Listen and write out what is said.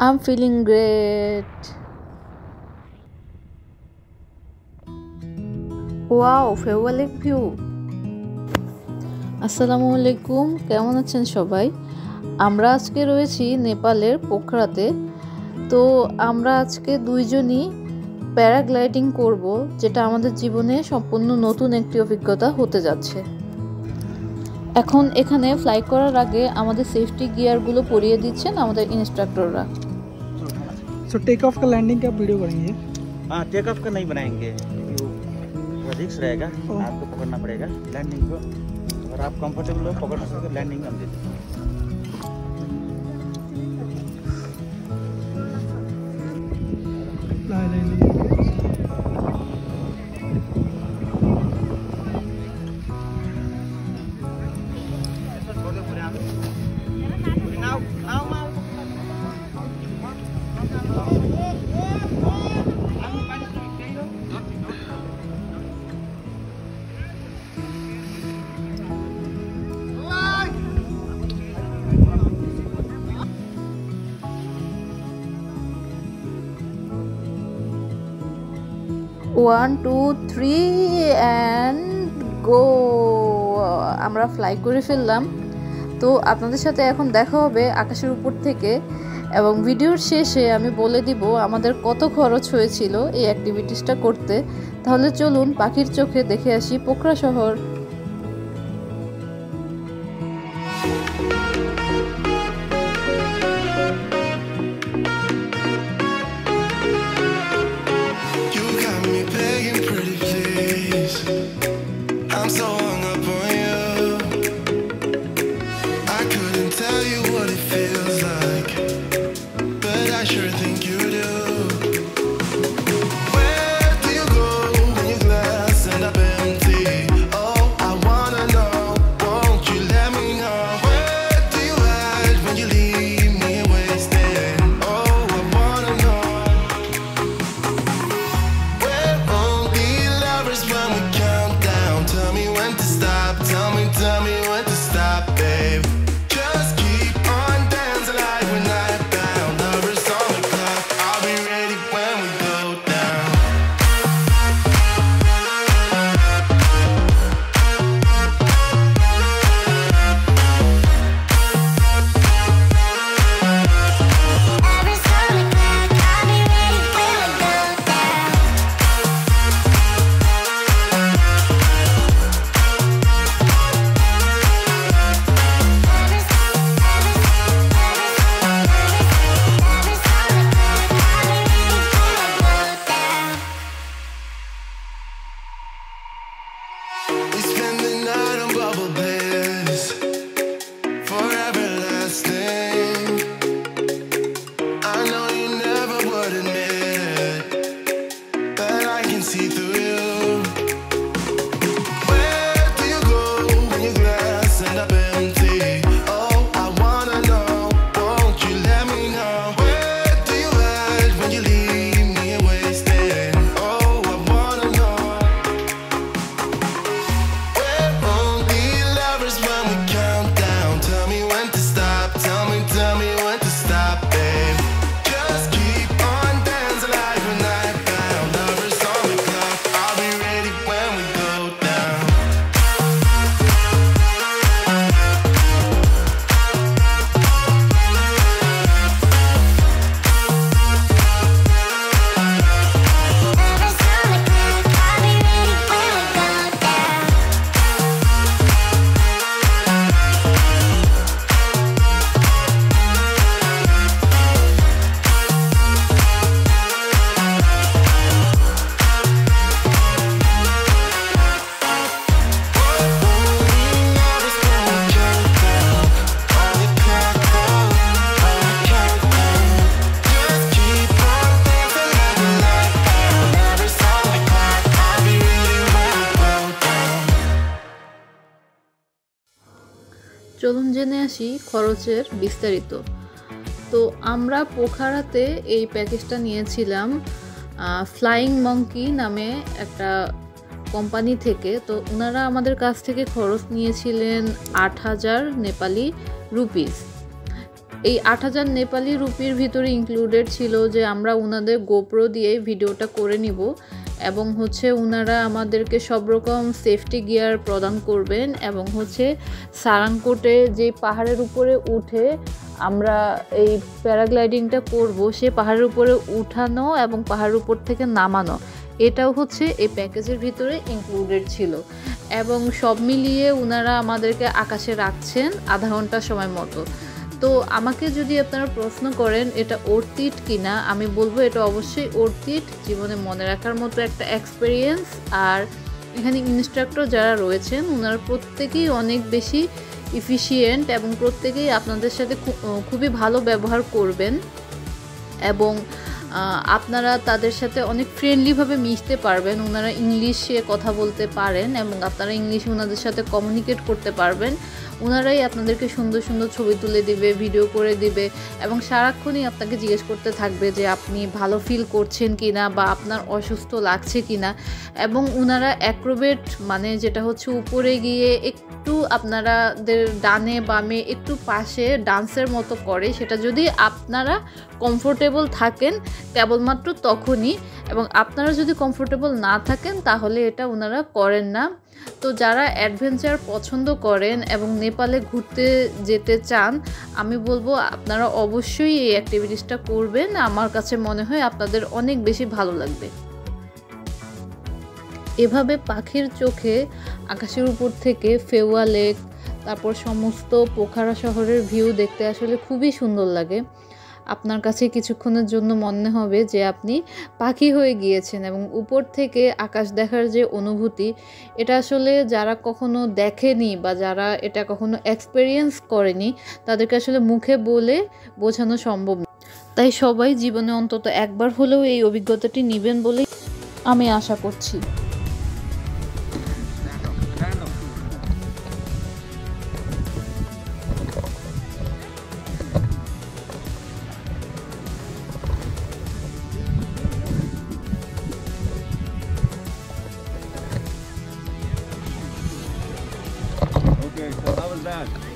I'm feeling great. Wow, favourite view. আসসালামু আলাইকুম, কেমন আছেন সবাই? আমরা আজকে রয়েছি নেপালের পোখরাতে। তো আমরা আজকে দুইজনই প্যারাগ্লাইডিং করব, যেটা আমাদের জীবনে সম্পূর্ণ নতুন একটি অভিজ্ঞতা হতে যাচ্ছে। এখন এখানে ফ্লাই করার আগে আমাদের সেফটি গিয়ারগুলো পরিয়ে দিচ্ছেন আমাদের ইনস্ট্রাক্টররা। सो टेक ऑफ का लैंडिंग का वीडियो करेंगे? हाँ, टेक ऑफ का नहीं बनाएंगे, वो रिस्क रहेगा, आपको पकड़ना पड़ेगा लैंडिंग को। अगर आप कंफर्टेबल हो पकड़ सकते हो, लैंडिंग हम दे देंगे। One, two, three and go! আমরা ফ্লাই করে ফেললাম। তো আপনাদের সাথে এখন দেখা হবে আকাশের উপর থেকে, এবং ভিডিওর শেষে আমি বলে দিব আমাদের কত খরচ হয়েছিল এই অ্যাক্টিভিটিসটা করতে। তাহলে চলুন পাখির চোখে দেখে আসি পোখরা শহর। চলুন জেনে আসি খরচের বিস্তারিত। তো আমরা পোখরাতে এই প্যাকেজটা নিয়েছিলাম ফ্লাইং মঙ্কি নামে একটা কোম্পানি থেকে। তো ওনারা আমাদের কাছ থেকে খরচ নিয়েছিলেন ৮,০০০ নেপালি রুপিস। এই ৮,০০০ নেপালি রুপির ভিতরে ইনক্লুডেড ছিল যে আমরা ওনাদের গোপ্রো দিয়ে ভিডিওটা করে নিব এবং হচ্ছে ওনারা আমাদেরকে সব রকম সেফটি গিয়ার প্রদান করবেন এবং হচ্ছে সারাংকোটে যে পাহাড়ের উপরে উঠে আমরা এই প্যারাগ্লাইডিংটা করব, সে পাহাড়ের উপরে উঠানো এবং পাহাড়ের উপর থেকে নামানো, এটাও হচ্ছে এই প্যাকেজের ভিতরে ইনক্লুডেড ছিল। এবং সব মিলিয়ে ওনারা আমাদেরকে আকাশে রাখছেন আধা ঘন্টা সময় মতো। তো আমাকে যদি আপনারা প্রশ্ন করেন এটা ওর্থ ইট কিনা, আমি বলবো এটা অবশ্যই ওর্থ ইট, জীবনে মনে রাখার মতো একটা এক্সপিরিয়েন্স। আর এখানে ইনস্ট্রাক্টর যারা রয়েছেন ওনারা প্রত্যেকেই অনেক বেশি এফিশিয়েন্ট এবং প্রত্যেকেই আপনাদের সাথে খুবই ভালো ব্যবহার করবেন এবং আপনারা তাদের সাথে অনেক ফ্রেন্ডলিভাবে মিশতে পারবেন। ওনারা ইংলিশে কথা বলতে পারেন এবং আপনারা ইংলিশে ওনাদের সাথে কমিউনিকেট করতে পারবেন। ওনারাই আপনাদেরকে সুন্দর সুন্দর ছবি তুলে দিবে, ভিডিও করে দিবে এবং সারাক্ষণই আপনাকে জিজ্ঞেস করতে থাকবে যে আপনি ভালো ফিল করছেন কি না বা আপনার অসুস্থ লাগছে কি না। এবং ওনারা অ্যাক্রোবেট মানে যেটা হচ্ছে উপরে গিয়ে একটু আপনারাদের ডানে বামে একটু পাশে ডান্সের মতো করে, সেটা যদি আপনারা কমফোর্টেবল থাকেন কেবলমাত্র তখনই, এবং আপনারা যদি কমফোর্টেবল না থাকেন তাহলে এটা ওনারা করেন না। তো যারা অ্যাডভেঞ্চার পছন্দ করেন এবং নেপালে ঘুরতে যেতে চান, আমি বলবো আপনারা অবশ্যই এই অ্যাক্টিভিটিসটা করবেন। আমার কাছে মনে হয় আপনাদের অনেক বেশি ভালো লাগবে। এভাবে পাখির চোখে আকাশের উপর থেকে ফেওয়া লেক, তারপর সমস্ত পোখারা শহরের ভিউ দেখতে আসলে খুবই সুন্দর লাগে। আপনার কাছে কিছুক্ষণের জন্য মনে হবে যে আপনি পাখি হয়ে গিয়েছেন এবং উপর থেকে আকাশ দেখার যে অনুভূতি, এটা আসলে যারা কখনো দেখেনি বা যারা এটা কখনো এক্সপেরিয়েন্স করেনি তাদেরকে আসলে মুখে বলে বোঝানো সম্ভব না। তাই সবাই জীবনে অন্তত একবার হলেও এই অভিজ্ঞতাটি নেবেন বলেই আমি আশা করছি। Okay, so how was that?